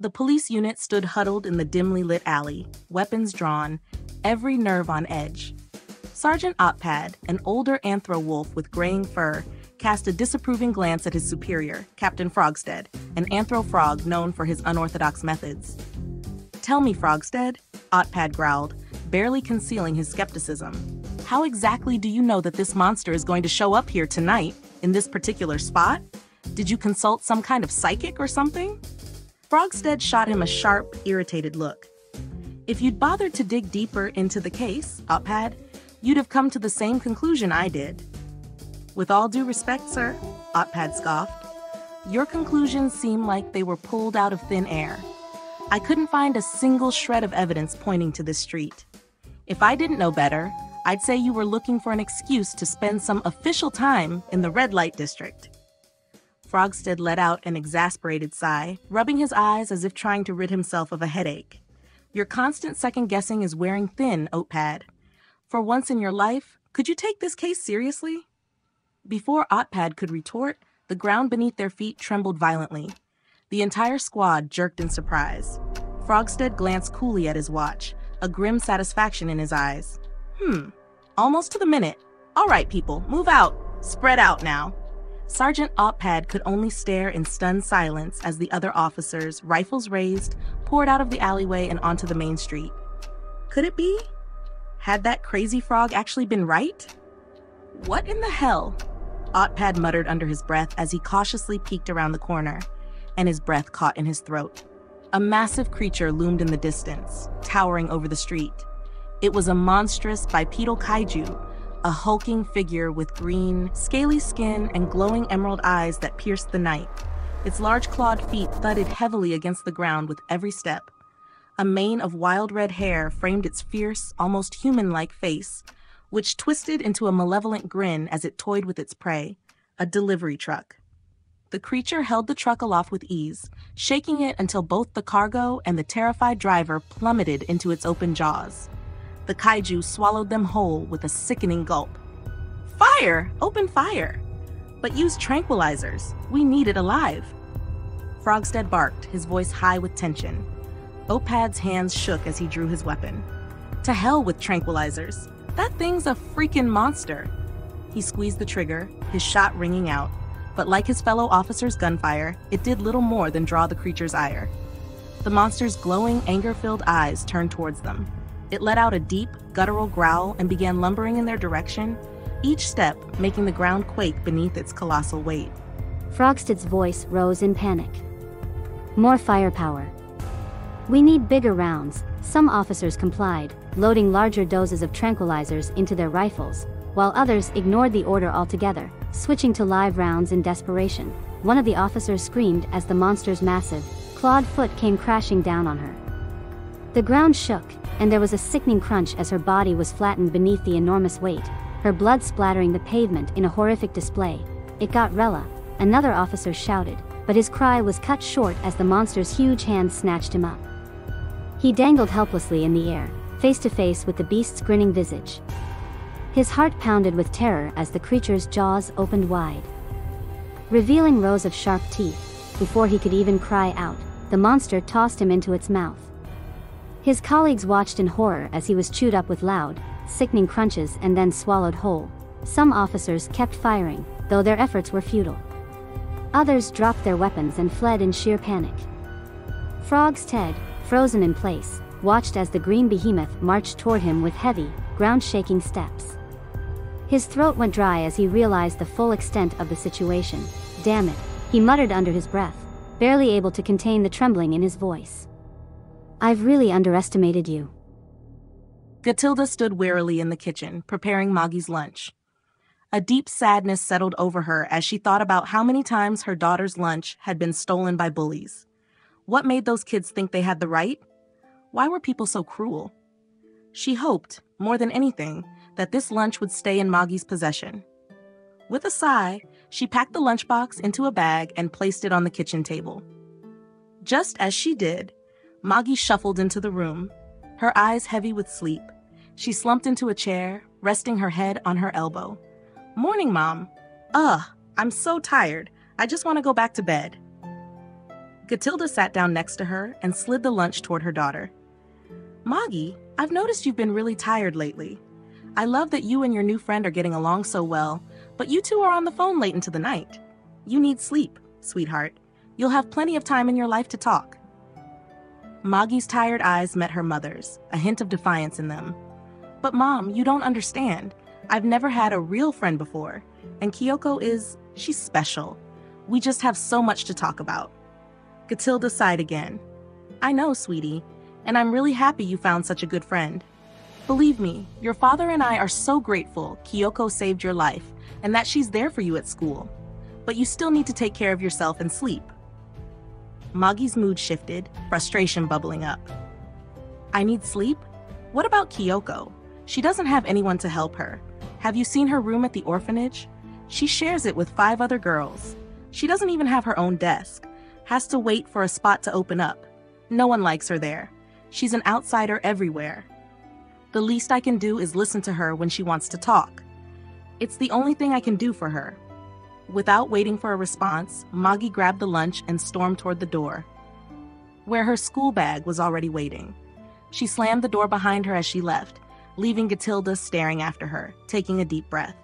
The police unit stood huddled in the dimly lit alley, weapons drawn, every nerve on edge. Sergeant Otpad, an older anthro wolf with graying fur, cast a disapproving glance at his superior, Captain Frogstead, an anthro frog known for his unorthodox methods. "Tell me, Frogstead," Otpad growled, barely concealing his skepticism. "How exactly do you know that this monster is going to show up here tonight, in this particular spot? Did you consult some kind of psychic or something?" Frogstead shot him a sharp, irritated look. "If you'd bothered to dig deeper into the case, Otpad, you'd have come to the same conclusion I did." "With all due respect, sir," Otpad scoffed, "your conclusions seem like they were pulled out of thin air. I couldn't find a single shred of evidence pointing to this street. If I didn't know better, I'd say you were looking for an excuse to spend some official time in the red light district." Frogstead let out an exasperated sigh, rubbing his eyes as if trying to rid himself of a headache. "Your constant second-guessing is wearing thin, Otpad. For once in your life, could you take this case seriously?" Before Otpad could retort, the ground beneath their feet trembled violently. The entire squad jerked in surprise. Frogstead glanced coolly at his watch, a grim satisfaction in his eyes. Almost to the minute. All right, people, move out. Spread out now." Sergeant Otpad could only stare in stunned silence as the other officers, rifles raised, poured out of the alleyway and onto the main street. Could it be? Had that crazy frog actually been right? "What in the hell?" Otpad muttered under his breath as he cautiously peeked around the corner, and his breath caught in his throat. A massive creature loomed in the distance, towering over the street. It was a monstrous bipedal kaiju, a hulking figure with green, scaly skin and glowing emerald eyes that pierced the night. Its large clawed feet thudded heavily against the ground with every step. A mane of wild red hair framed its fierce, almost human-like face, which twisted into a malevolent grin as it toyed with its prey, a delivery truck. The creature held the truck aloft with ease, shaking it until both the cargo and the terrified driver plummeted into its open jaws. The kaiju swallowed them whole with a sickening gulp. "Fire! Open fire! But use tranquilizers. We need it alive." Frogstead barked, his voice high with tension. Otpad's hands shook as he drew his weapon. "To hell with tranquilizers. That thing's a freaking monster." He squeezed the trigger, his shot ringing out, but like his fellow officers' gunfire, it did little more than draw the creature's ire. The monster's glowing, anger-filled eyes turned towards them. It let out a deep, guttural growl and began lumbering in their direction, each step making the ground quake beneath its colossal weight. Frogstead's voice rose in panic. "More firepower. We need bigger rounds." Some officers complied, loading larger doses of tranquilizers into their rifles, while others ignored the order altogether, switching to live rounds in desperation. One of the officers screamed as the monster's massive, clawed foot came crashing down on her. The ground shook, and there was a sickening crunch as her body was flattened beneath the enormous weight, her blood splattering the pavement in a horrific display. "It got Rella," another officer shouted, but his cry was cut short as the monster's huge hands snatched him up. He dangled helplessly in the air, face to face with the beast's grinning visage. His heart pounded with terror as the creature's jaws opened wide, revealing rows of sharp teeth. Before he could even cry out, the monster tossed him into its mouth. His colleagues watched in horror as he was chewed up with loud, sickening crunches and then swallowed whole. Some officers kept firing, though their efforts were futile. Others dropped their weapons and fled in sheer panic. Frogstead, frozen in place, watched as the green behemoth marched toward him with heavy, ground-shaking steps. His throat went dry as he realized the full extent of the situation. "Damn it," he muttered under his breath, barely able to contain the trembling in his voice. "I've really underestimated you." Gatilda stood wearily in the kitchen, preparing Moggy's lunch. A deep sadness settled over her as she thought about how many times her daughter's lunch had been stolen by bullies. What made those kids think they had the right? Why were people so cruel? She hoped, more than anything, that this lunch would stay in Moggy's possession. With a sigh, she packed the lunchbox into a bag and placed it on the kitchen table. Just as she did, Moggy shuffled into the room, her eyes heavy with sleep. She slumped into a chair, resting her head on her elbow. "Morning, Mom. I'm so tired. I just want to go back to bed." Gatilda sat down next to her and slid the lunch toward her daughter. Moggy, I've noticed you've been really tired lately. I love that you and your new friend are getting along so well, but you two are on the phone late into the night. You need sleep, sweetheart. You'll have plenty of time in your life to talk. Moggy's tired eyes met her mother's, a hint of defiance in them. But Mom, you don't understand. I've never had a real friend before, and she's special. We just have so much to talk about. Gatilda sighed again. I know, sweetie, and I'm really happy you found such a good friend. Believe me, your father and I are so grateful Kyoko saved your life and that she's there for you at school. But you still need to take care of yourself and sleep. Moggy's mood shifted, frustration bubbling up. I need sleep? What about Kyoko? She doesn't have anyone to help her. Have you seen her room at the orphanage? She shares it with 5 other girls. She doesn't even have her own desk. Has to wait for a spot to open up. No one likes her there. She's an outsider everywhere. The least I can do is listen to her when she wants to talk. It's the only thing I can do for her. Without waiting for a response, Moggy grabbed the lunch and stormed toward the door, where her school bag was already waiting. She slammed the door behind her as she left, leaving Gatilda staring after her, taking a deep breath.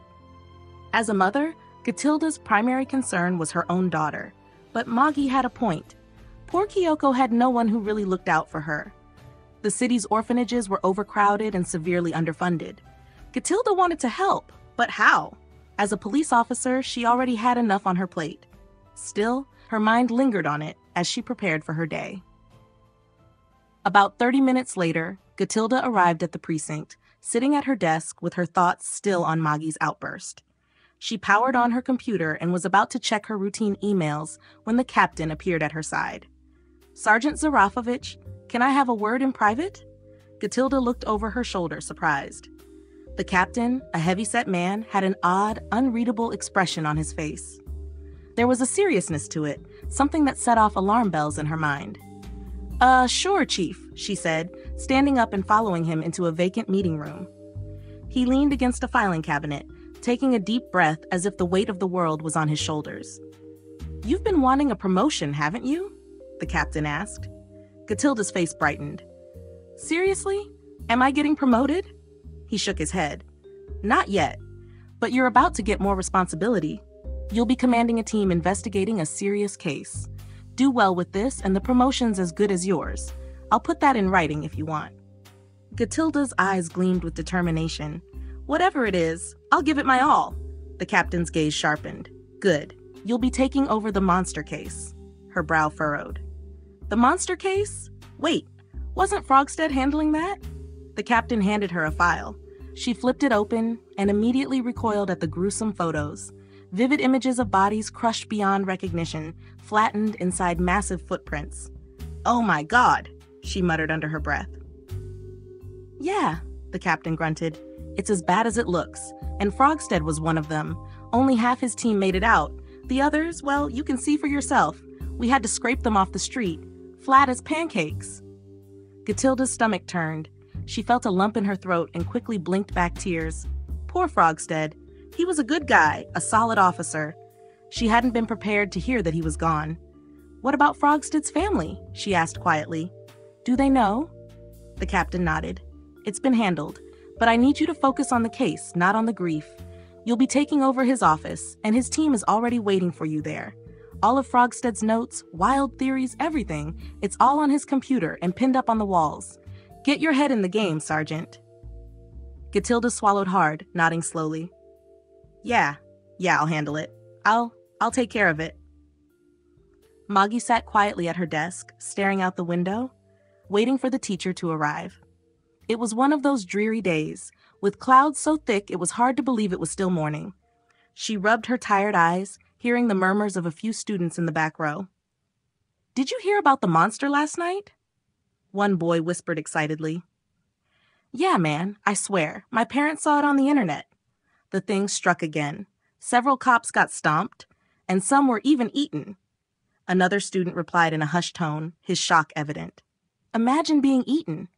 As a mother, Gatilda's primary concern was her own daughter, but Moggy had a point. Poor Kyoko had no one who really looked out for her. The city's orphanages were overcrowded and severely underfunded. Gatilda wanted to help, but how? As a police officer, she already had enough on her plate. Still, her mind lingered on it as she prepared for her day. About 30 minutes later, Gatilda arrived at the precinct, sitting at her desk with her thoughts still on Moggy's outburst. She powered on her computer and was about to check her routine emails when the captain appeared at her side. Sergeant Zarafovich, can I have a word in private? Gatilda looked over her shoulder, surprised. The captain, a heavy-set man, had an odd, unreadable expression on his face. There was a seriousness to it, something that set off alarm bells in her mind. Sure, Chief, she said, standing up and following him into a vacant meeting room. He leaned against a filing cabinet, taking a deep breath as if the weight of the world was on his shoulders. You've been wanting a promotion, haven't you? The captain asked. Gatilda's face brightened. Seriously? Am I getting promoted? He shook his head. Not yet, but you're about to get more responsibility. You'll be commanding a team investigating a serious case. Do well with this and the promotion's as good as yours. I'll put that in writing if you want. Gatilda's eyes gleamed with determination. Whatever it is, I'll give it my all. The captain's gaze sharpened. Good. You'll be taking over the monster case. Her brow furrowed. The monster case? Wait, wasn't Frogstead handling that? The captain handed her a file. She flipped it open and immediately recoiled at the gruesome photos. Vivid images of bodies crushed beyond recognition, flattened inside massive footprints. Oh my God, she muttered under her breath. Yeah, the captain grunted. It's as bad as it looks, and Frogstead was one of them. Only half his team made it out. The others, well, you can see for yourself. We had to scrape them off the street, flat as pancakes. Gatilda's stomach turned. She felt a lump in her throat and quickly blinked back tears. Poor Frogstead. He was a good guy, a solid officer. She hadn't been prepared to hear that he was gone. What about Frogstead's family? She asked quietly. Do they know? The captain nodded. It's been handled, but I need you to focus on the case, not on the grief. You'll be taking over his office, and his team is already waiting for you there. All of Frogstead's notes, wild theories, everything, it's all on his computer and pinned up on the walls. Get your head in the game, Sergeant. Gatilda swallowed hard, nodding slowly. Yeah, I'll handle it. I'll take care of it. Moggy sat quietly at her desk, staring out the window, waiting for the teacher to arrive. It was one of those dreary days, with clouds so thick it was hard to believe it was still morning. She rubbed her tired eyes, hearing the murmurs of a few students in the back row. Did you hear about the monster last night? One boy whispered excitedly. Yeah, man, I swear. My parents saw it on the internet. The thing struck again. Several cops got stomped, and some were even eaten. Another student replied in a hushed tone, his shock evident. Imagine being eaten.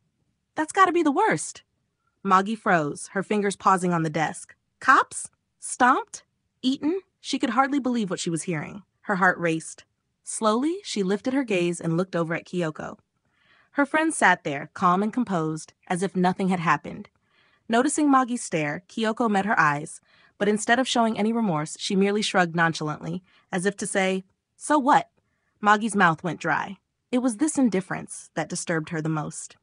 That's got to be the worst. Moggy froze, her fingers pausing on the desk. Cops? Stomped? Eaten? She could hardly believe what she was hearing. Her heart raced. Slowly, she lifted her gaze and looked over at Kyoko. Her friend sat there, calm and composed, as if nothing had happened. Noticing Moggy's stare, Kyoko met her eyes, but instead of showing any remorse, she merely shrugged nonchalantly, as if to say, "So what?" Moggy's mouth went dry. It was this indifference that disturbed her the most.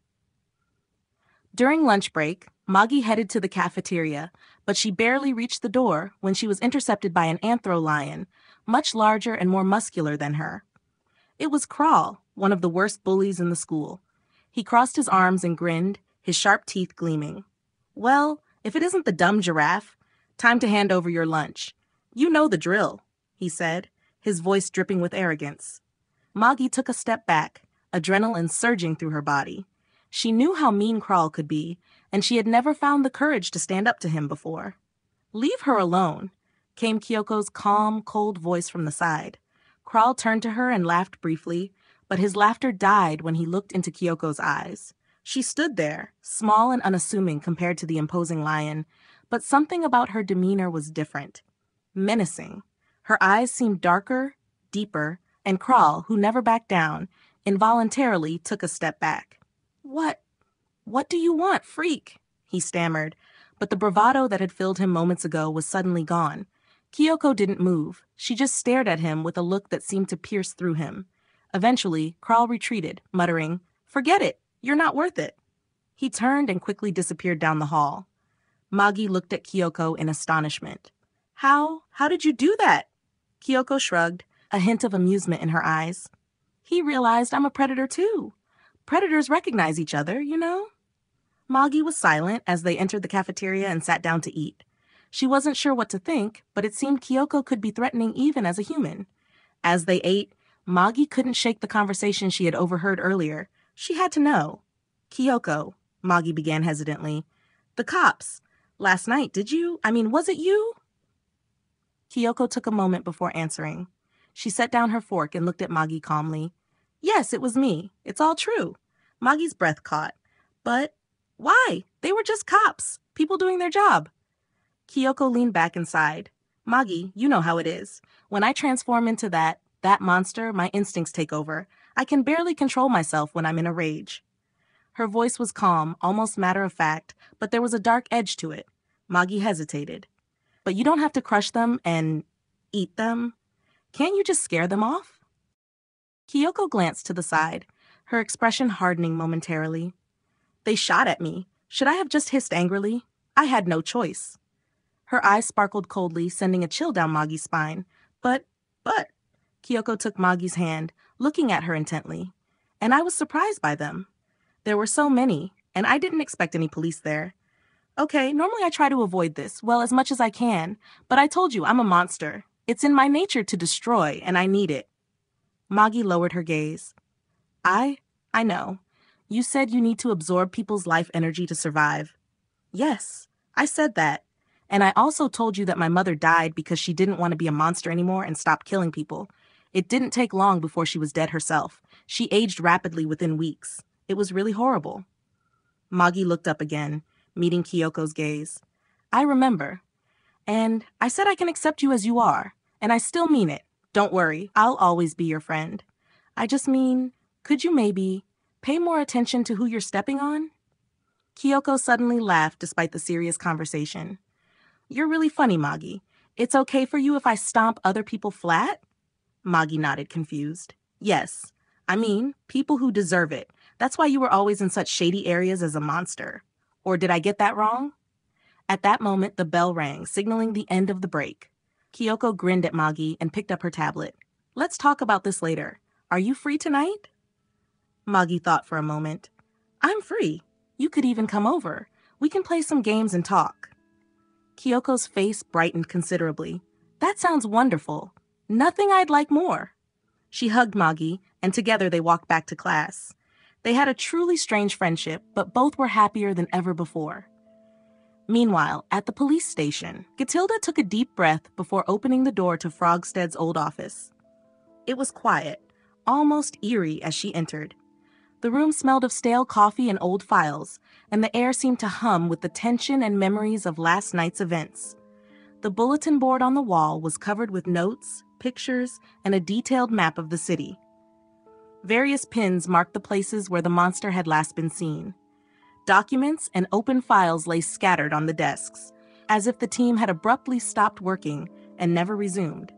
During lunch break, Moggy headed to the cafeteria, but she barely reached the door when she was intercepted by an anthro lion, much larger and more muscular than her. It was Crawl, one of the worst bullies in the school. He crossed his arms and grinned, his sharp teeth gleaming. "Well, if it isn't the dumb giraffe, time to hand over your lunch. You know the drill," he said, his voice dripping with arrogance. Moggy took a step back, adrenaline surging through her body. She knew how mean Crawl could be, and she had never found the courage to stand up to him before. "Leave her alone," came Kyoko's calm, cold voice from the side. Crawl turned to her and laughed briefly, but his laughter died when he looked into Kyoko's eyes. She stood there, small and unassuming compared to the imposing lion, but something about her demeanor was different. Menacing. Her eyes seemed darker, deeper, and Crawl, who never backed down, involuntarily took a step back. What do you want, freak?" he stammered, but the bravado that had filled him moments ago was suddenly gone. Kyoko didn't move. She just stared at him with a look that seemed to pierce through him. Eventually, Crawl retreated, muttering, "Forget it. You're not worth it." He turned and quickly disappeared down the hall. Moggy looked at Kyoko in astonishment. How did you do that?" Kyoko shrugged, a hint of amusement in her eyes. "He realized I'm a predator too. Predators recognize each other, you know?" Moggy was silent as they entered the cafeteria and sat down to eat. She wasn't sure what to think, but it seemed Kyoko could be threatening even as a human. As they ate, Moggy couldn't shake the conversation she had overheard earlier. She had to know. "Kyoko," Moggy began hesitantly. "The cops. Last night, was it you?" Kyoko took a moment before answering. She set down her fork and looked at Moggy calmly. "Yes, it was me. It's all true." Moggy's breath caught. "But why? They were just cops. People doing their job." Kyoko leaned back and sighed. "Moggy, you know how it is. When I transform into that monster, my instincts take over. I can barely control myself when I'm in a rage." Her voice was calm, almost matter-of-fact, but there was a dark edge to it. Moggy hesitated. "But you don't have to crush them and eat them. Can't you just scare them off?" Kyoko glanced to the side, her expression hardening momentarily. "They shot at me. Should I have just hissed angrily? I had no choice." Her eyes sparkled coldly, sending a chill down Moggy's spine. But, Kyoko took Moggy's hand, looking at her intently. "And I was surprised by them. There were so many, and I didn't expect any police there. Okay, normally I try to avoid this, well, as much as I can, but I told you I'm a monster. It's in my nature to destroy, and I need it." Moggy lowered her gaze. I know. You said you need to absorb people's life energy to survive." "Yes, I said that. And I also told you that my mother died because she didn't want to be a monster anymore and stopped killing people. It didn't take long before she was dead herself. She aged rapidly within weeks. It was really horrible." Moggy looked up again, meeting Kyoko's gaze. "I remember. And I said I can accept you as you are, and I still mean it. Don't worry, I'll always be your friend. I just mean, could you maybe pay more attention to who you're stepping on?" Kyoko suddenly laughed despite the serious conversation. "You're really funny, Moggy. It's okay for you if I stomp other people flat?" Moggy nodded, confused. "Yes. I mean, people who deserve it. That's why you were always in such shady areas as a monster. Or did I get that wrong?" At that moment, the bell rang, signaling the end of the break. Kyoko grinned at Moggy and picked up her tablet. "Let's talk about this later. Are you free tonight?" Moggy thought for a moment. "I'm free. You could even come over. We can play some games and talk." Kyoko's face brightened considerably. "That sounds wonderful. Nothing I'd like more." She hugged Moggy, and together they walked back to class. They had a truly strange friendship, but both were happier than ever before. Meanwhile, at the police station, Gatilda took a deep breath before opening the door to Frogstead's old office. It was quiet, almost eerie as she entered. The room smelled of stale coffee and old files, and the air seemed to hum with the tension and memories of last night's events. The bulletin board on the wall was covered with notes, pictures, and a detailed map of the city. Various pins marked the places where the monster had last been seen. Documents and open files lay scattered on the desks, as if the team had abruptly stopped working and never resumed.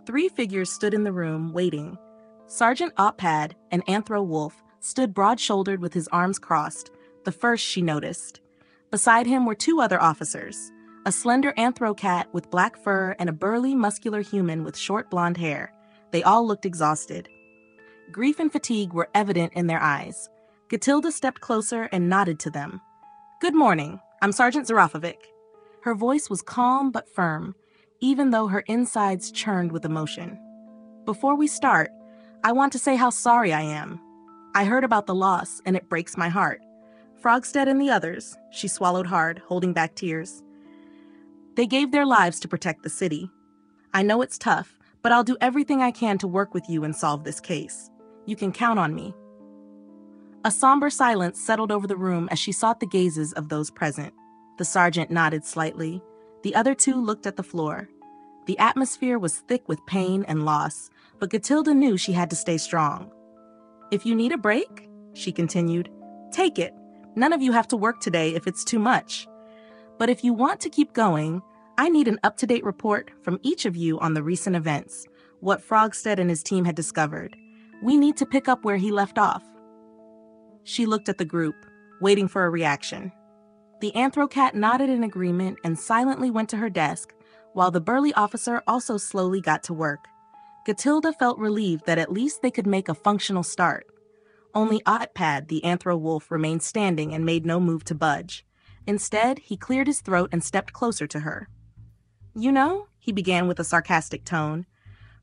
3 figures stood in the room, waiting. Sergeant Oppad, an anthro wolf, stood broad-shouldered with his arms crossed, the first she noticed. Beside him were 2 other officers, a slender anthro cat with black fur and a burly, muscular human with short blonde hair. They all looked exhausted. Grief and fatigue were evident in their eyes. Gatilda stepped closer and nodded to them. "Good morning. I'm Sergeant Zarafovic." Her voice was calm but firm, even though her insides churned with emotion. "Before we start, I want to say how sorry I am. I heard about the loss, and it breaks my heart. Frogstead and the others," she swallowed hard, holding back tears. "They gave their lives to protect the city. I know it's tough, but I'll do everything I can to work with you and solve this case. You can count on me." A somber silence settled over the room as she sought the gazes of those present. The sergeant nodded slightly. The other 2 looked at the floor. The atmosphere was thick with pain and loss, but Gatilda knew she had to stay strong. "If you need a break," she continued, "take it. None of you have to work today if it's too much. But if you want to keep going, I need an up-to-date report from each of you on the recent events, what Frogstead and his team had discovered. We need to pick up where he left off." She looked at the group, waiting for a reaction. The anthro cat nodded in agreement and silently went to her desk, while the burly officer also slowly got to work. Gatilda felt relieved that at least they could make a functional start. Only Ottpad, the anthro wolf, remained standing and made no move to budge. Instead, he cleared his throat and stepped closer to her. "You know," he began with a sarcastic tone,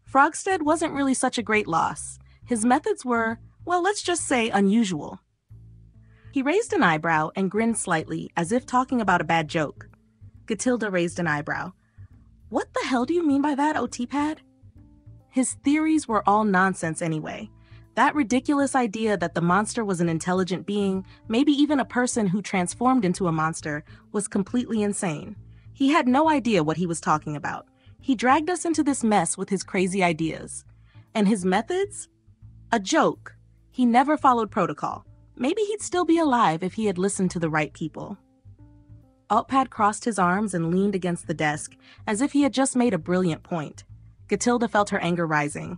"Frogstead wasn't really such a great loss. His methods were, well, let's just say unusual." He raised an eyebrow and grinned slightly, as if talking about a bad joke. Gatilda raised an eyebrow. "What the hell do you mean by that, Otpad?" His theories were all nonsense anyway. That ridiculous idea that the monster was an intelligent being, maybe even a person who transformed into a monster, was completely insane. He had no idea what he was talking about. He dragged us into this mess with his crazy ideas. And his methods? A joke. He never followed protocol. Maybe he'd still be alive if he had listened to the right people. Altpad crossed his arms and leaned against the desk, as if he had just made a brilliant point. Gatilda felt her anger rising.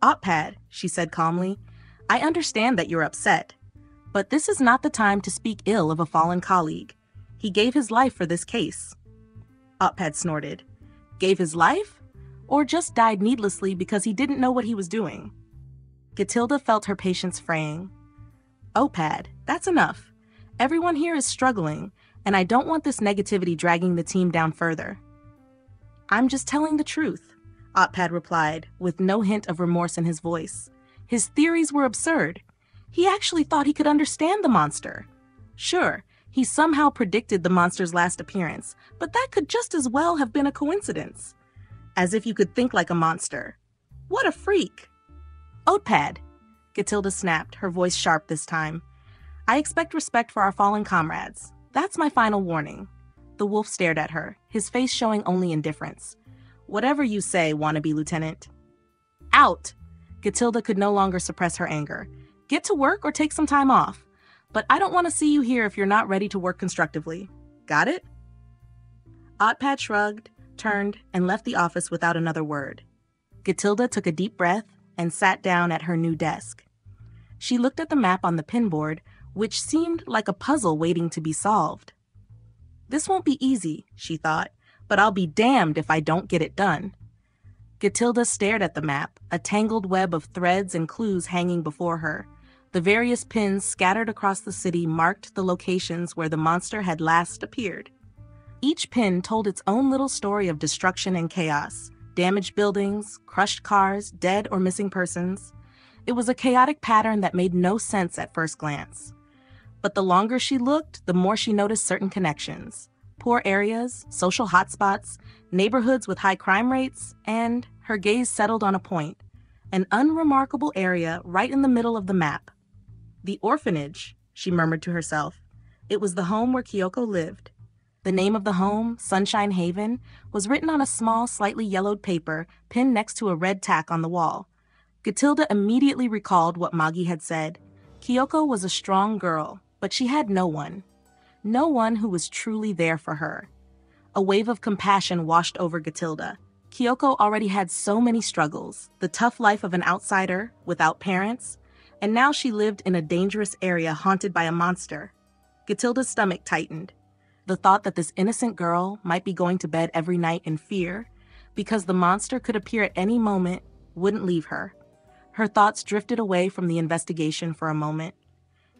"Altpad," she said calmly, "I understand that you're upset, but this is not the time to speak ill of a fallen colleague. He gave his life for this case." Altpad snorted. "Gave his life? Or just died needlessly because he didn't know what he was doing?" Gatilda felt her patience fraying. "Opad, that's enough. Everyone here is struggling, and I don't want this negativity dragging the team down further." "I'm just telling the truth," Otpad replied, with no hint of remorse in his voice. His theories were absurd. He actually thought he could understand the monster. Sure, he somehow predicted the monster's last appearance, but that could just as well have been a coincidence. As if you could think like a monster. What a freak! "Otpad," Gatilda snapped, her voice sharp this time. "I expect respect for our fallen comrades. That's my final warning." The wolf stared at her, his face showing only indifference. "Whatever you say, wannabe lieutenant." "Out!" Gatilda could no longer suppress her anger. "Get to work or take some time off. But I don't want to see you here if you're not ready to work constructively. Got it?" Otpad shrugged, turned, and left the office without another word. Gatilda took a deep breath and sat down at her new desk. She looked at the map on the pinboard, which seemed like a puzzle waiting to be solved. "This won't be easy," she thought, "but I'll be damned if I don't get it done." Gatilda stared at the map, a tangled web of threads and clues hanging before her. The various pins scattered across the city marked the locations where the monster had last appeared. Each pin told its own little story of destruction and chaos. Damaged buildings, crushed cars, dead or missing persons. It was a chaotic pattern that made no sense at first glance. But the longer she looked, the more she noticed certain connections. Poor areas, social hotspots, neighborhoods with high crime rates, and her gaze settled on a point, an unremarkable area right in the middle of the map. "The orphanage," she murmured to herself. It was the home where Kyoko lived. The name of the home, Sunshine Haven, was written on a small, slightly yellowed paper pinned next to a red tack on the wall. Gatilda immediately recalled what Moggy had said. Kyoko was a strong girl, but she had no one. No one who was truly there for her. A wave of compassion washed over Gatilda. Kyoko already had so many struggles, the tough life of an outsider, without parents, and now she lived in a dangerous area haunted by a monster. Gatilda's stomach tightened. The thought that this innocent girl might be going to bed every night in fear, because the monster could appear at any moment, wouldn't leave her. Her thoughts drifted away from the investigation for a moment.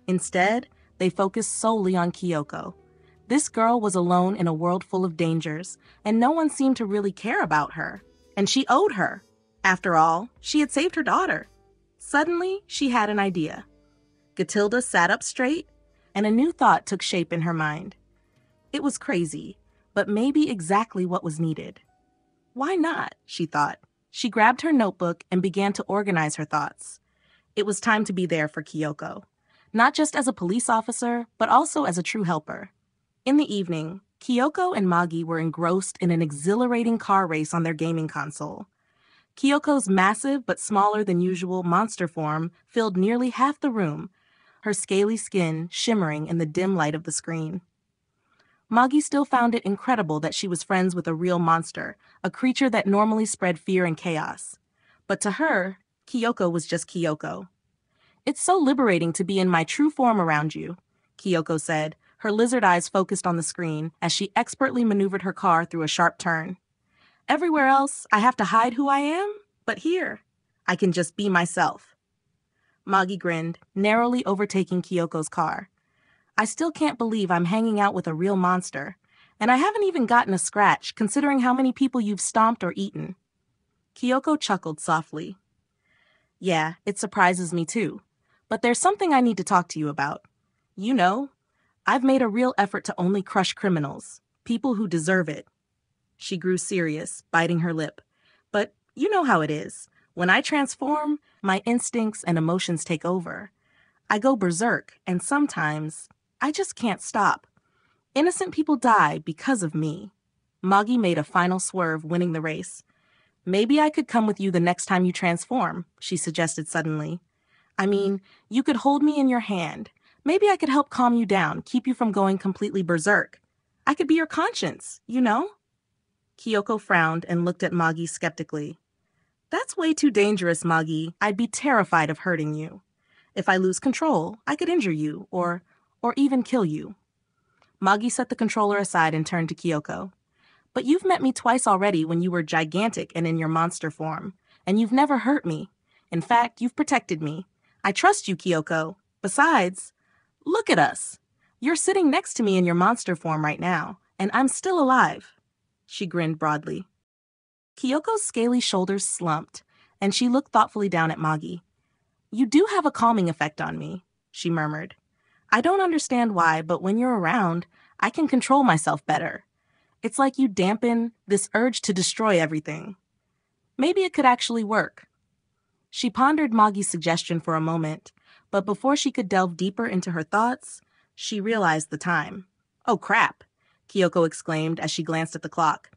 Instead, they focused solely on Kyoko. This girl was alone in a world full of dangers, and no one seemed to really care about her. And she owed her. After all, she had saved her daughter. Suddenly, she had an idea. Gatilda sat up straight, and a new thought took shape in her mind. It was crazy, but maybe exactly what was needed. Why not? She thought. She grabbed her notebook and began to organize her thoughts. It was time to be there for Kyoko, not just as a police officer, but also as a true helper. In the evening, Kyoko and Moggy were engrossed in an exhilarating car race on their gaming console. Kyoko's massive but smaller than usual monster form filled nearly half the room, her scaly skin shimmering in the dim light of the screen. Moggy still found it incredible that she was friends with a real monster, a creature that normally spread fear and chaos. But to her, Kyoko was just Kyoko. "It's so liberating to be in my true form around you," Kyoko said, her lizard eyes focused on the screen as she expertly maneuvered her car through a sharp turn. "Everywhere else, I have to hide who I am, but here, I can just be myself." Moggy grinned, narrowly overtaking Kyoko's car. "I still can't believe I'm hanging out with a real monster, and I haven't even gotten a scratch considering how many people you've stomped or eaten." Kyoko chuckled softly. "Yeah, it surprises me too. But there's something I need to talk to you about. You know, I've made a real effort to only crush criminals, people who deserve it." She grew serious, biting her lip. "But you know how it is. When I transform, my instincts and emotions take over. I go berserk, and sometimes I just can't stop. Innocent people die because of me." Moggy made a final swerve, winning the race. "Maybe I could come with you the next time you transform," she suggested suddenly. "I mean, you could hold me in your hand. Maybe I could help calm you down, keep you from going completely berserk. I could be your conscience, you know?" Kyoko frowned and looked at Moggy skeptically. "That's way too dangerous, Moggy. I'd be terrified of hurting you. If I lose control, I could injure you, or even kill you." Moggy set the controller aside and turned to Kyoko. "But you've met me twice already when you were gigantic and in your monster form, and you've never hurt me. In fact, you've protected me. I trust you, Kyoko. Besides, look at us. You're sitting next to me in your monster form right now, and I'm still alive." She grinned broadly. Kyoko's scaly shoulders slumped, and she looked thoughtfully down at Moggy. "You do have a calming effect on me," she murmured. "I don't understand why, but when you're around, I can control myself better. It's like you dampen this urge to destroy everything. Maybe it could actually work." She pondered Moggy's suggestion for a moment, but before she could delve deeper into her thoughts, she realized the time. "Oh crap," Kyoko exclaimed as she glanced at the clock.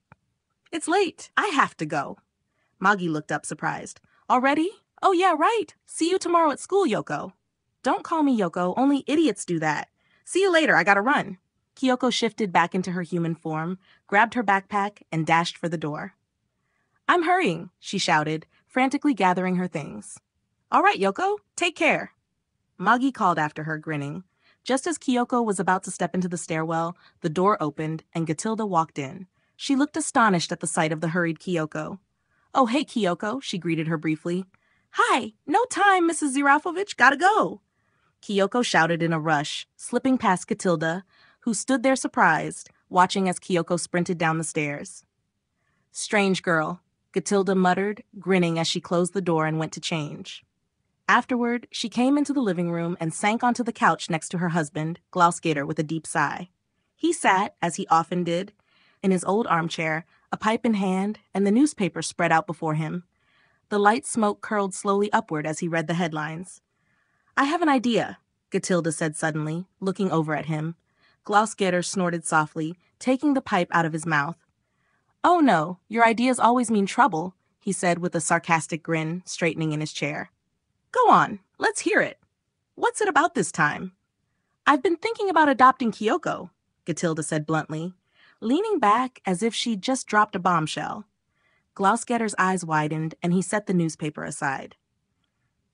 "It's late. I have to go." Moggy looked up surprised. "Already? Oh yeah, right. See you tomorrow at school, Yoko." "Don't call me Yoko. Only idiots do that. See you later. I gotta run." Kyoko shifted back into her human form, grabbed her backpack, and dashed for the door. "I'm hurrying," she shouted, frantically gathering her things. "All right, Yoko. Take care." Moggy called after her, grinning. Just as Kyoko was about to step into the stairwell, the door opened, and Gatilda walked in. She looked astonished at the sight of the hurried Kyoko. "Oh, hey, Kyoko," she greeted her briefly. "Hi, no time, Mrs. Zirafovich, gotta go." Kyoko shouted in a rush, slipping past Gatilda, who stood there surprised, watching as Kyoko sprinted down the stairs. "Strange girl," Gatilda muttered, grinning as she closed the door and went to change. Afterward, she came into the living room and sank onto the couch next to her husband, Glouskater, with a deep sigh. He sat, as he often did, in his old armchair, a pipe in hand, and the newspaper spread out before him. The light smoke curled slowly upward as he read the headlines. "I have an idea," Gatilda said suddenly, looking over at him. Gloucester snorted softly, taking the pipe out of his mouth. "Oh no, your ideas always mean trouble," he said with a sarcastic grin, straightening in his chair. "Go on, let's hear it. What's it about this time?" "I've been thinking about adopting Kyoko," Gatilda said bluntly, leaning back as if she'd just dropped a bombshell. Gloucester's eyes widened, and he set the newspaper aside.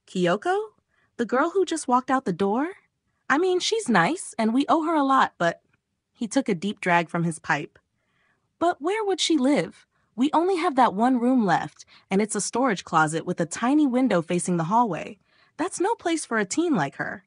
"Kyoko? The girl who just walked out the door? I mean, she's nice, and we owe her a lot, but—" He took a deep drag from his pipe. "But where would she live? We only have that one room left, and it's a storage closet with a tiny window facing the hallway. That's no place for a teen like her."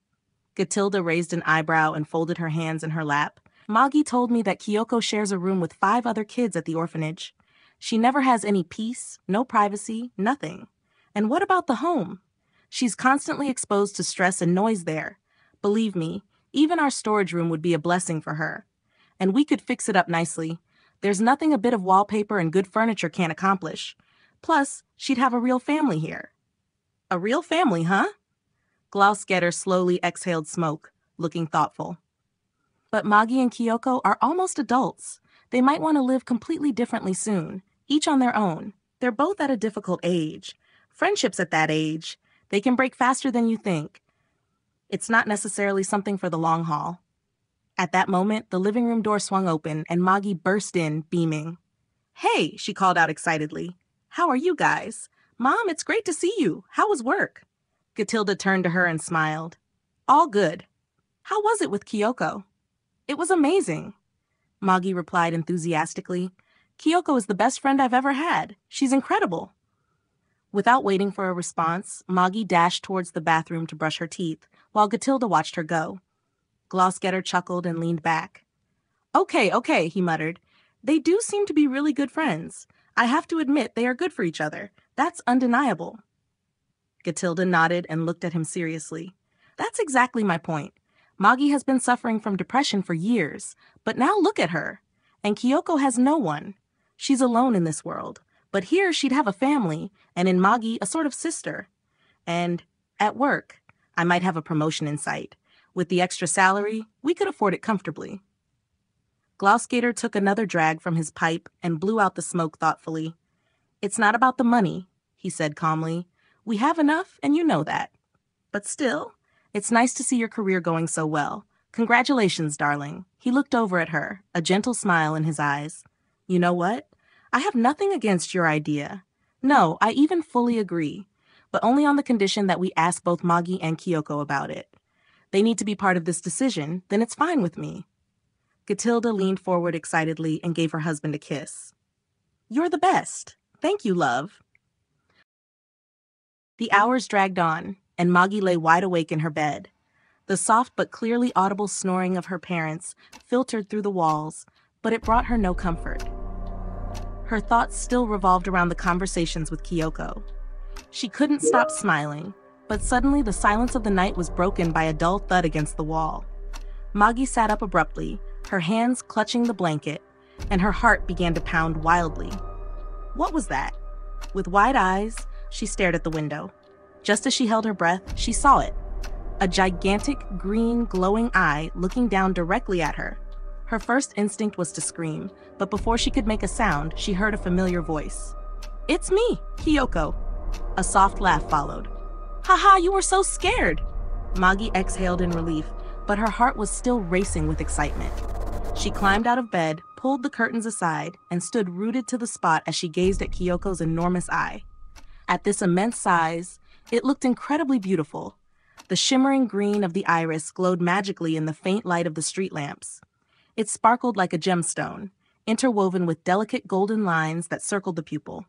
Gatilda raised an eyebrow and folded her hands in her lap. "Moggy told me that Kyoko shares a room with 5 other kids at the orphanage. She never has any peace, no privacy, nothing. And what about the home? She's constantly exposed to stress and noise there. Believe me, even our storage room would be a blessing for her. And we could fix it up nicely. There's nothing a bit of wallpaper and good furniture can't accomplish. Plus, she'd have a real family here." "A real family, huh?" Gloucester slowly exhaled smoke, looking thoughtful. "But Moggy and Kyoko are almost adults. They might want to live completely differently soon, each on their own. They're both at a difficult age. Friendships at that age, they can break faster than you think. It's not necessarily something for the long haul." At that moment, the living room door swung open, and Moggy burst in, beaming. "Hey," she called out excitedly. "How are you guys? Mom, it's great to see you. How was work?" Gatilda turned to her and smiled. "All good. How was it with Kyoko?" "It was amazing," Moggy replied enthusiastically. "Kyoko is the best friend I've ever had. She's incredible." Without waiting for a response, Moggy dashed towards the bathroom to brush her teeth, while Gatilda watched her go. Gloucester chuckled and leaned back. Okay, he muttered. "They do seem to be really good friends. I have to admit they are good for each other. That's undeniable." Gatilda nodded and looked at him seriously. "That's exactly my point. Moggy has been suffering from depression for years, but now look at her. And Kyoko has no one. She's alone in this world. But here she'd have a family, and in Moggy a sort of sister. And at work, I might have a promotion in sight. With the extra salary, we could afford it comfortably." Gloucester took another drag from his pipe and blew out the smoke thoughtfully. "It's not about the money," he said calmly. "We have enough, and you know that. But still, it's nice to see your career going so well. Congratulations, darling." He looked over at her, a gentle smile in his eyes. "You know what? I have nothing against your idea. No, I even fully agree. But only on the condition that we ask both Moggy and Kyoko about it. They need to be part of this decision, then it's fine with me." Gatilda leaned forward excitedly and gave her husband a kiss. "You're the best. Thank you, love." The hours dragged on, and Moggy lay wide awake in her bed. The soft but clearly audible snoring of her parents filtered through the walls, but it brought her no comfort. Her thoughts still revolved around the conversations with Kyoko. She couldn't stop smiling, but suddenly the silence of the night was broken by a dull thud against the wall. Moggy sat up abruptly, her hands clutching the blanket, and her heart began to pound wildly. What was that? With wide eyes, she stared at the window. Just as she held her breath, she saw it. A gigantic, green, glowing eye looking down directly at her. Her first instinct was to scream, but before she could make a sound, she heard a familiar voice. "It's me, Kyoko." A soft laugh followed. "Haha, you were so scared!" Moggy exhaled in relief, but her heart was still racing with excitement. She climbed out of bed, pulled the curtains aside, and stood rooted to the spot as she gazed at Kyoko's enormous eye. At this immense size, it looked incredibly beautiful. The shimmering green of the iris glowed magically in the faint light of the street lamps. It sparkled like a gemstone, interwoven with delicate golden lines that circled the pupil.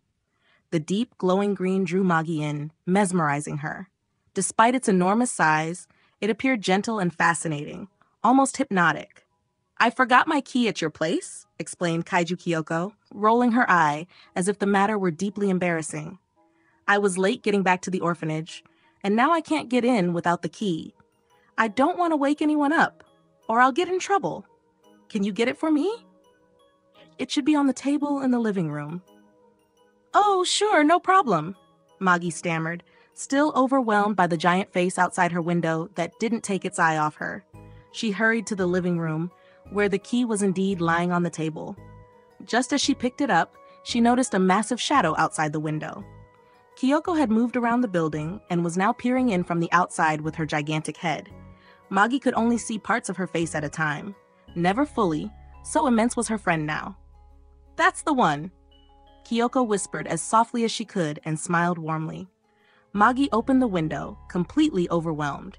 The deep, glowing green drew Moggy in, mesmerizing her. Despite its enormous size, it appeared gentle and fascinating, almost hypnotic. "I forgot my key at your place," explained Kaiju Kyoko, rolling her eye as if the matter were deeply embarrassing. "I was late getting back to the orphanage, and now I can't get in without the key. I don't want to wake anyone up, or I'll get in trouble. Can you get it for me?" "It should be on the table in the living room." "Oh, sure, no problem," Moggy stammered, still overwhelmed by the giant face outside her window that didn't take its eye off her. She hurried to the living room, where the key was indeed lying on the table. Just as she picked it up, she noticed a massive shadow outside the window. Kyoko had moved around the building and was now peering in from the outside with her gigantic head. Moggy could only see parts of her face at a time. Never fully, so immense was her friend now. "That's the one," Kyoko whispered as softly as she could and smiled warmly. Moggy opened the window, completely overwhelmed.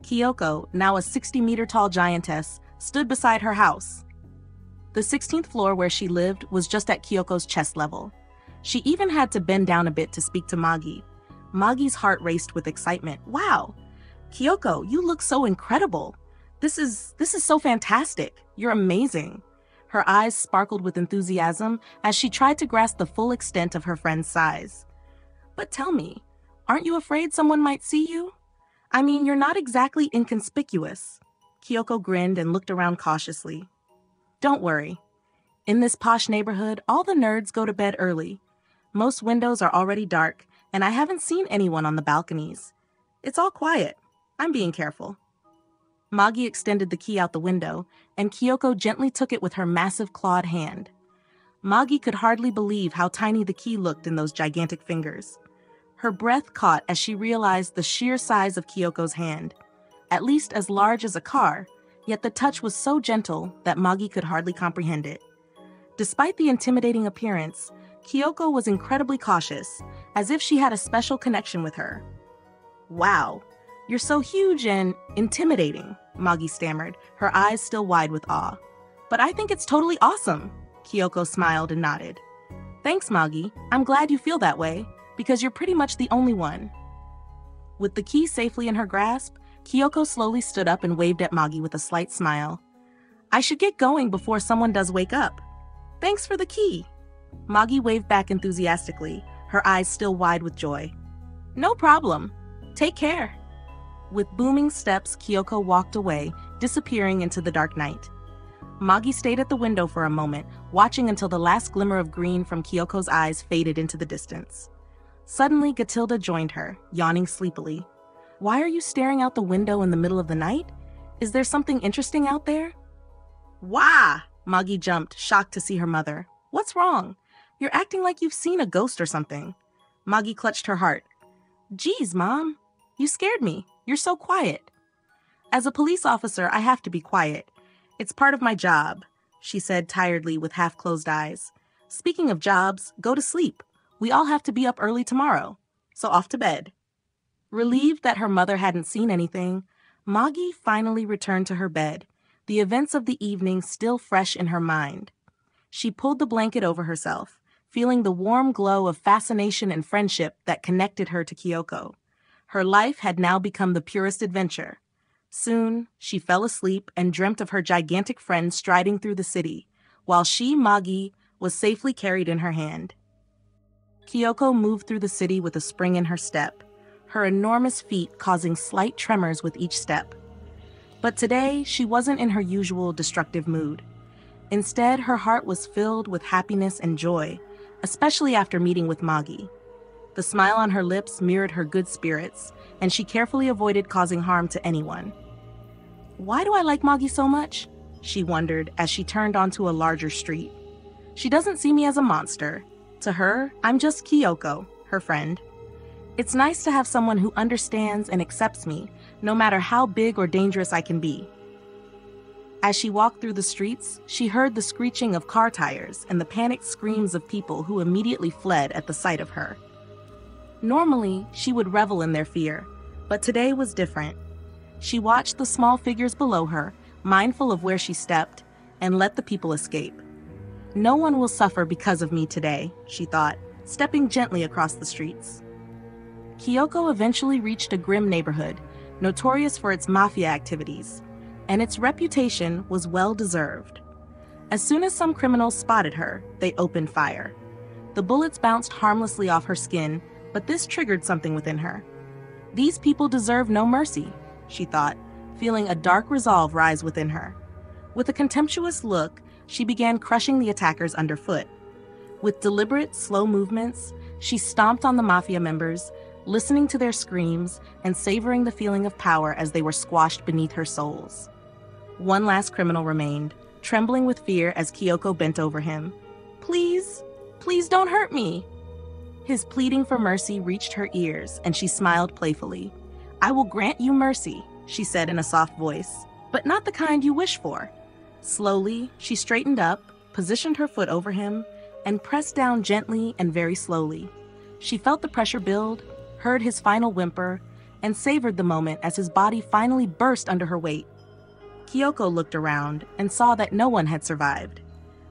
Kyoko, now a 60-meter-tall giantess, stood beside her house. The 16th floor where she lived was just at Kyoko's chest level. She even had to bend down a bit to speak to Moggy. Moggy's heart raced with excitement. "Wow! Kyoko, you look so incredible. This is so fantastic. You're amazing." Her eyes sparkled with enthusiasm as she tried to grasp the full extent of her friend's size. "But tell me, aren't you afraid someone might see you? I mean, you're not exactly inconspicuous." Kyoko grinned and looked around cautiously. "Don't worry. In this posh neighborhood, all the nerds go to bed early. Most windows are already dark, and I haven't seen anyone on the balconies. It's all quiet. I'm being careful." Moggy extended the key out the window, and Kyoko gently took it with her massive clawed hand. Moggy could hardly believe how tiny the key looked in those gigantic fingers. Her breath caught as she realized the sheer size of Kyoko's hand, at least as large as a car, yet the touch was so gentle that Moggy could hardly comprehend it. Despite the intimidating appearance, Kyoko was incredibly cautious, as if she had a special connection with her. "Wow, you're so huge and intimidating," Moggy stammered, her eyes still wide with awe. "But I think it's totally awesome." Kyoko smiled and nodded. "Thanks, Moggy. I'm glad you feel that way, because you're pretty much the only one." With the key safely in her grasp, Kyoko slowly stood up and waved at Moggy with a slight smile. "I should get going before someone does wake up." "Thanks for the key." Moggy waved back enthusiastically, her eyes still wide with joy. "No problem. Take care." With booming steps, Kyoko walked away, disappearing into the dark night. Moggy stayed at the window for a moment, watching until the last glimmer of green from Kyoko's eyes faded into the distance. Suddenly, Gatilda joined her, yawning sleepily. "Why are you staring out the window in the middle of the night? Is there something interesting out there?" "Wah!" Moggy jumped, shocked to see her mother. "What's wrong? You're acting like you've seen a ghost or something." Moggy clutched her heart. "Geez, Mom, you scared me. You're so quiet." "As a police officer, I have to be quiet. It's part of my job," she said tiredly with half-closed eyes. "Speaking of jobs, go to sleep. We all have to be up early tomorrow. So off to bed." Relieved that her mother hadn't seen anything, Moggy finally returned to her bed, the events of the evening still fresh in her mind. She pulled the blanket over herself, feeling the warm glow of fascination and friendship that connected her to Kyoko. Her life had now become the purest adventure. Soon, she fell asleep and dreamt of her gigantic friend striding through the city, while she, Moggy, was safely carried in her hand. Kyoko moved through the city with a spring in her step, her enormous feet causing slight tremors with each step. But today, she wasn't in her usual destructive mood. Instead, her heart was filled with happiness and joy, especially after meeting with Moggy. The smile on her lips mirrored her good spirits, and she carefully avoided causing harm to anyone. "Why do I like Moggy so much?" she wondered as she turned onto a larger street. "She doesn't see me as a monster. To her, I'm just Kyoko, her friend. It's nice to have someone who understands and accepts me, no matter how big or dangerous I can be." As she walked through the streets, she heard the screeching of car tires and the panicked screams of people who immediately fled at the sight of her. Normally, she would revel in their fear, but today was different. She watched the small figures below her, mindful of where she stepped, and let the people escape. "No one will suffer because of me today," she thought, stepping gently across the streets. Kyoko eventually reached a grim neighborhood, notorious for its mafia activities, and its reputation was well-deserved. As soon as some criminals spotted her, they opened fire. The bullets bounced harmlessly off her skin, but this triggered something within her. "These people deserve no mercy," she thought, feeling a dark resolve rise within her. With a contemptuous look, she began crushing the attackers underfoot. With deliberate, slow movements, she stomped on the mafia members, listening to their screams and savoring the feeling of power as they were squashed beneath her soles. One last criminal remained, trembling with fear as Kyoko bent over him. Please, please don't hurt me. His pleading for mercy reached her ears, and she smiled playfully. I will grant you mercy, she said in a soft voice, but not the kind you wish for. Slowly, she straightened up, positioned her foot over him, and pressed down gently and very slowly. She felt the pressure build, heard his final whimper, and savored the moment as his body finally burst under her weight. Kyoko looked around and saw that no one had survived.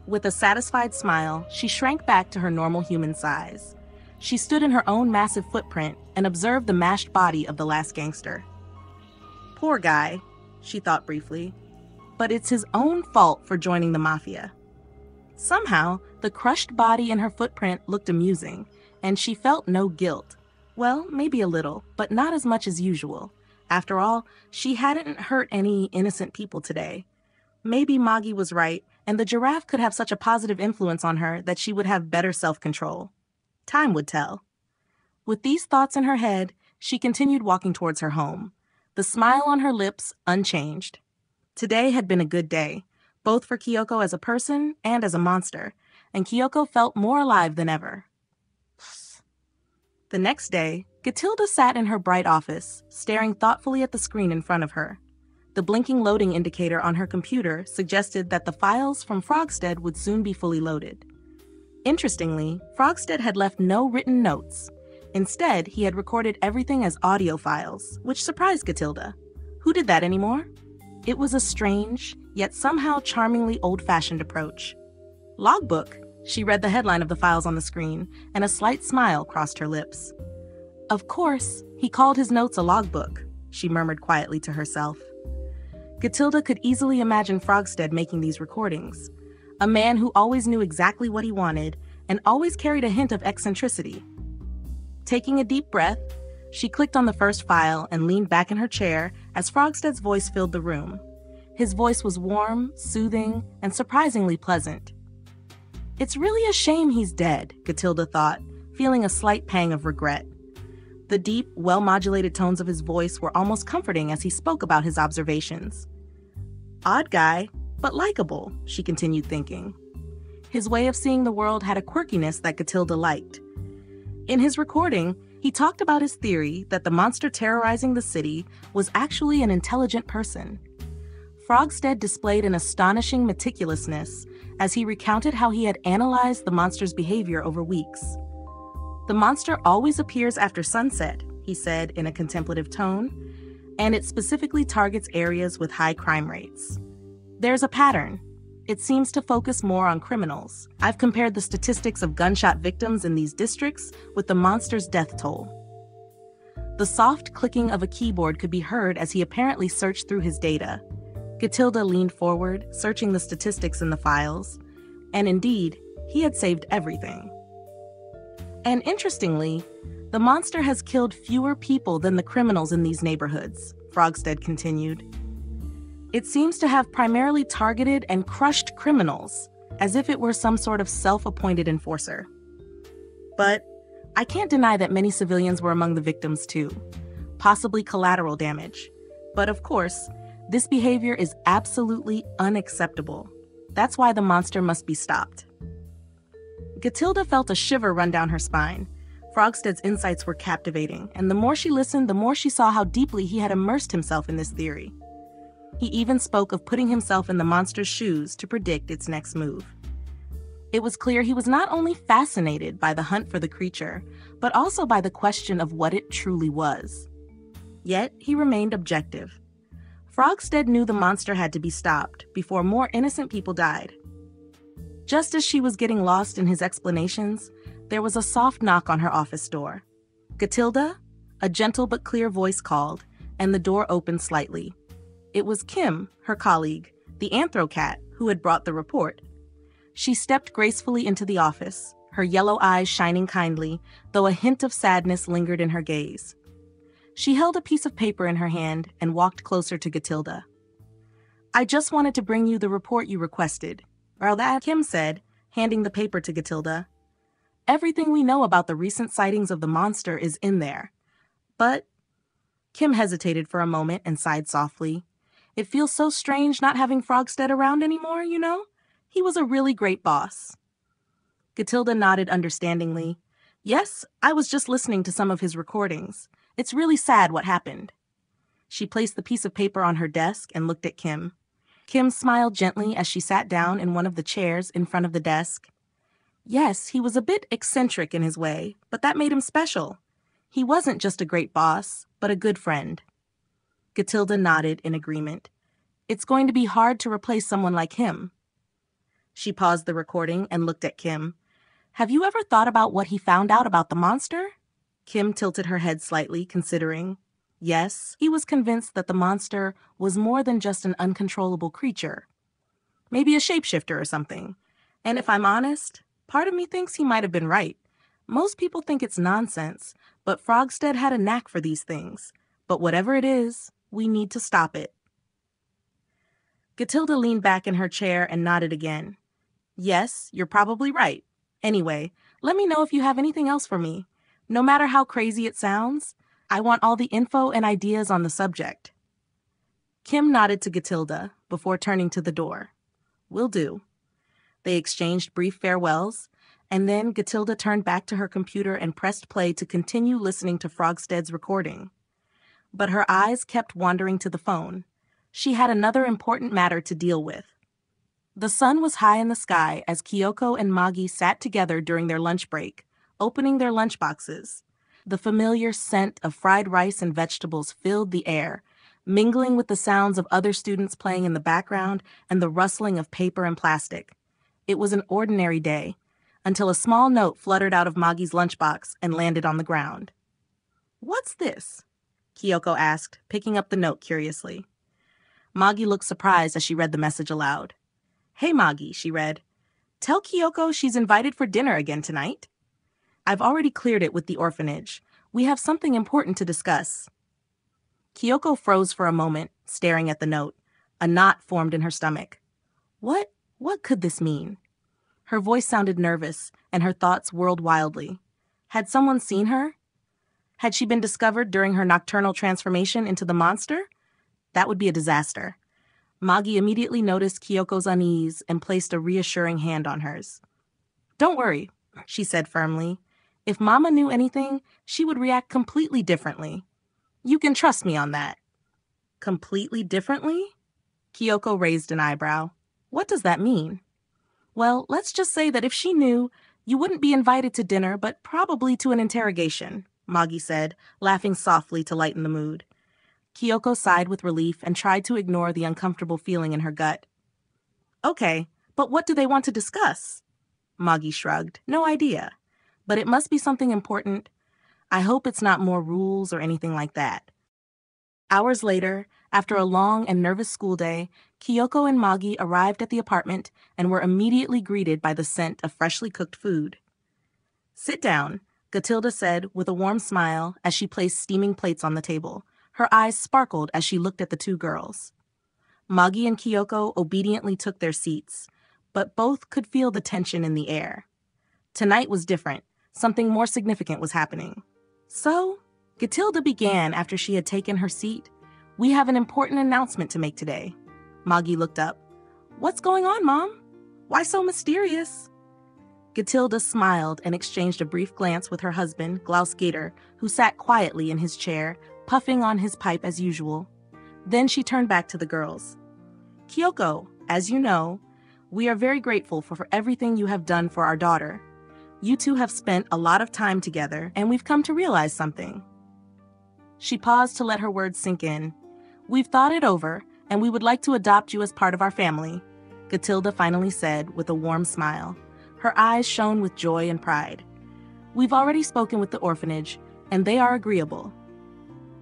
With a satisfied smile, she shrank back to her normal human size. She stood in her own massive footprint and observed the mashed body of the last gangster. Poor guy, she thought briefly, but it's his own fault for joining the mafia. Somehow, the crushed body in her footprint looked amusing, and she felt no guilt. Well, maybe a little, but not as much as usual. After all, she hadn't hurt any innocent people today. Maybe Moggy was right, and the giraffe could have such a positive influence on her that she would have better self-control. Time would tell. With these thoughts in her head, she continued walking towards her home, the smile on her lips unchanged. Today had been a good day, both for Kyoko as a person and as a monster, and Kyoko felt more alive than ever. The next day, Gatilda sat in her bright office, staring thoughtfully at the screen in front of her. The blinking loading indicator on her computer suggested that the files from Frogstead would soon be fully loaded. Interestingly, Frogstead had left no written notes. Instead, he had recorded everything as audio files, which surprised Gatilda. Who did that anymore? It was a strange, yet somehow charmingly old-fashioned approach. Logbook, she read the headline of the files on the screen, and a slight smile crossed her lips. Of course, he called his notes a logbook, she murmured quietly to herself. Gatilda could easily imagine Frogstead making these recordings. A man who always knew exactly what he wanted and always carried a hint of eccentricity. Taking a deep breath, she clicked on the first file and leaned back in her chair as Frogstead's voice filled the room. His voice was warm, soothing, and surprisingly pleasant. It's really a shame he's dead, Gatilda thought, feeling a slight pang of regret. The deep, well-modulated tones of his voice were almost comforting as he spoke about his observations. Odd guy, but likable, she continued thinking. His way of seeing the world had a quirkiness that Gatilda liked. In his recording, he talked about his theory that the monster terrorizing the city was actually an intelligent person. Frogstead displayed an astonishing meticulousness as he recounted how he had analyzed the monster's behavior over weeks. The monster always appears after sunset, he said in a contemplative tone, and it specifically targets areas with high crime rates. There's a pattern. It seems to focus more on criminals. I've compared the statistics of gunshot victims in these districts with the monster's death toll. The soft clicking of a keyboard could be heard as he apparently searched through his data. Gatilda leaned forward, searching the statistics in the files, and indeed, he had saved everything. And interestingly, the monster has killed fewer people than the criminals in these neighborhoods, Frogstead continued. It seems to have primarily targeted and crushed criminals, as if it were some sort of self-appointed enforcer. But I can't deny that many civilians were among the victims too, possibly collateral damage. But of course, this behavior is absolutely unacceptable. That's why the monster must be stopped. Gatilda felt a shiver run down her spine. Frogstead's insights were captivating, and the more she listened, the more she saw how deeply he had immersed himself in this theory. He even spoke of putting himself in the monster's shoes to predict its next move. It was clear he was not only fascinated by the hunt for the creature, but also by the question of what it truly was. Yet, he remained objective. Frogstead knew the monster had to be stopped before more innocent people died. Just as she was getting lost in his explanations, there was a soft knock on her office door. Gatilda? A gentle but clear voice called, and the door opened slightly. It was Kim, her colleague, the anthro cat, who had brought the report. She stepped gracefully into the office, her yellow eyes shining kindly, though a hint of sadness lingered in her gaze. She held a piece of paper in her hand and walked closer to Gatilda. I just wanted to bring you the report you requested. Well, that, Kim said, handing the paper to Gatilda. Everything we know about the recent sightings of the monster is in there. But Kim hesitated for a moment and sighed softly. It feels so strange not having Frogstead around anymore, you know? He was a really great boss. Gatilda nodded understandingly. Yes, I was just listening to some of his recordings. It's really sad what happened. She placed the piece of paper on her desk and looked at Kim. Kim smiled gently as she sat down in one of the chairs in front of the desk. Yes, he was a bit eccentric in his way, but that made him special. He wasn't just a great boss, but a good friend. Gatilda nodded in agreement. It's going to be hard to replace someone like him. She paused the recording and looked at Kim. Have you ever thought about what he found out about the monster? Kim tilted her head slightly, considering. Yes, he was convinced that the monster was more than just an uncontrollable creature. Maybe a shapeshifter or something. And if I'm honest, part of me thinks he might have been right. Most people think it's nonsense, but Frogstead had a knack for these things. But whatever it is, we need to stop it. Gatilda leaned back in her chair and nodded again. Yes, you're probably right. Anyway, let me know if you have anything else for me. No matter how crazy it sounds, I want all the info and ideas on the subject. Kim nodded to Gatilda before turning to the door. Will do. They exchanged brief farewells, and then Gatilda turned back to her computer and pressed play to continue listening to Frogstead's recording. But her eyes kept wandering to the phone. She had another important matter to deal with. The sun was high in the sky as Kyoko and Moggy sat together during their lunch break, opening their lunchboxes. The familiar scent of fried rice and vegetables filled the air, mingling with the sounds of other students playing in the background and the rustling of paper and plastic. It was an ordinary day, until a small note fluttered out of Moggy's lunchbox and landed on the ground. What's this? Kyoko asked, picking up the note curiously. Moggy looked surprised as she read the message aloud. Hey Moggy, she read. Tell Kyoko she's invited for dinner again tonight. I've already cleared it with the orphanage. We have something important to discuss. Kyoko froze for a moment, staring at the note. A knot formed in her stomach. What could this mean? Her voice sounded nervous, and her thoughts whirled wildly. Had someone seen her? Had she been discovered during her nocturnal transformation into the monster? That would be a disaster. Moggy immediately noticed Kyoko's unease and placed a reassuring hand on hers. Don't worry, she said firmly. If Mama knew anything, she would react completely differently. You can trust me on that. Completely differently? Kyoko raised an eyebrow. What does that mean? Well, let's just say that if she knew, you wouldn't be invited to dinner, but probably to an interrogation, Moggy said, laughing softly to lighten the mood. Kyoko sighed with relief and tried to ignore the uncomfortable feeling in her gut. Okay, but what do they want to discuss? Moggy shrugged. No idea. But it must be something important. I hope it's not more rules or anything like that. Hours later, after a long and nervous school day, Kyoko and Moggy arrived at the apartment and were immediately greeted by the scent of freshly cooked food. Sit down, Gatilda said with a warm smile as she placed steaming plates on the table. Her eyes sparkled as she looked at the two girls. Moggy and Kyoko obediently took their seats, but both could feel the tension in the air. Tonight was different. Something more significant was happening. So, Gatilda began after she had taken her seat. We have an important announcement to make today. Moggy looked up. What's going on, Mom? Why so mysterious? Gatilda smiled and exchanged a brief glance with her husband, Glaus Gator, who sat quietly in his chair, puffing on his pipe as usual. Then she turned back to the girls. Kyoko, as you know, we are very grateful for everything you have done for our daughter. You two have spent a lot of time together, and we've come to realize something. She paused to let her words sink in. We've thought it over, and we would like to adopt you as part of our family, Gatilda finally said with a warm smile. Her eyes shone with joy and pride. We've already spoken with the orphanage, and they are agreeable.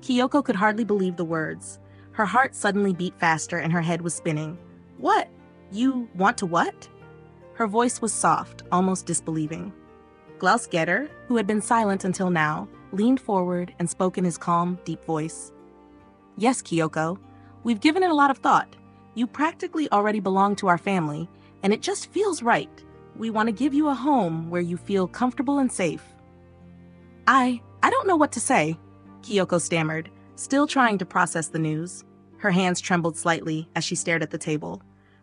Kyoko could hardly believe the words. Her heart suddenly beat faster and her head was spinning. What? You want to what? Her voice was soft, almost disbelieving. Glaus Getter, who had been silent until now, leaned forward and spoke in his calm, deep voice. Yes, Kyoko, we've given it a lot of thought. You practically already belong to our family, and it just feels right. We want to give you a home where you feel comfortable and safe. I don't know what to say, Kyoko stammered, still trying to process the news. Her hands trembled slightly as she stared at the table.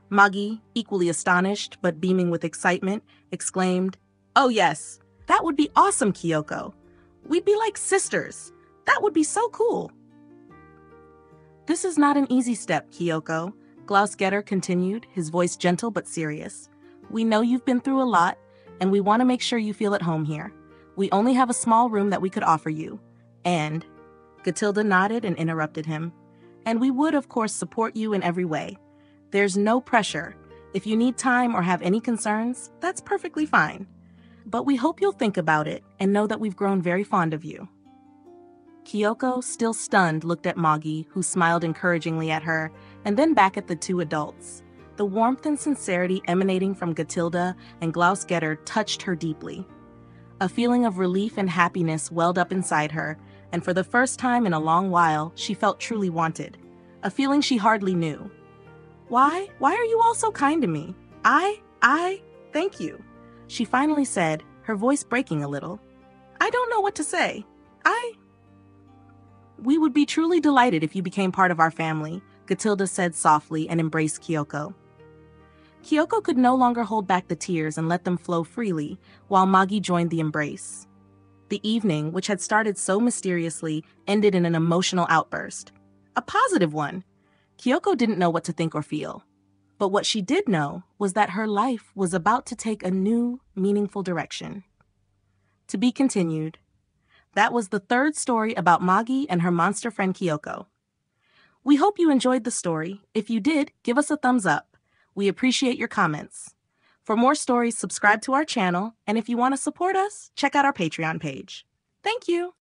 Moggy, equally astonished but beaming with excitement, exclaimed, "Oh yes, that would be awesome, Kyoko. We'd be like sisters. That would be so cool." "This is not an easy step, Kyoko," Getter continued, his voice gentle but serious. "We know you've been through a lot, and we want to make sure you feel at home here. We only have a small room that we could offer you. And," Gatilda nodded and interrupted him, "and we would, of course, support you in every way. There's no pressure. If you need time or have any concerns, that's perfectly fine. But we hope you'll think about it and know that we've grown very fond of you." Kyoko, still stunned, looked at Moggy, who smiled encouragingly at her, and then back at the two adults. The warmth and sincerity emanating from Gatilda and Getter touched her deeply. A feeling of relief and happiness welled up inside her, and for the first time in a long while, she felt truly wanted. A feeling she hardly knew. Why are you all so kind to me? Thank you," she finally said, her voice breaking a little. "I don't know what to say. We would be truly delighted if you became part of our family," Gatilda said softly and embraced Kyoko. Kyoko could no longer hold back the tears and let them flow freely, while Moggy joined the embrace. The evening, which had started so mysteriously, ended in an emotional outburst. A positive one. Kyoko didn't know what to think or feel. But what she did know was that her life was about to take a new, meaningful direction. To be continued. That was the third story about Moggy and her monster friend Kyoko. We hope you enjoyed the story. If you did, give us a thumbs up. We appreciate your comments. For more stories, subscribe to our channel, and if you want to support us, check out our Patreon page. Thank you!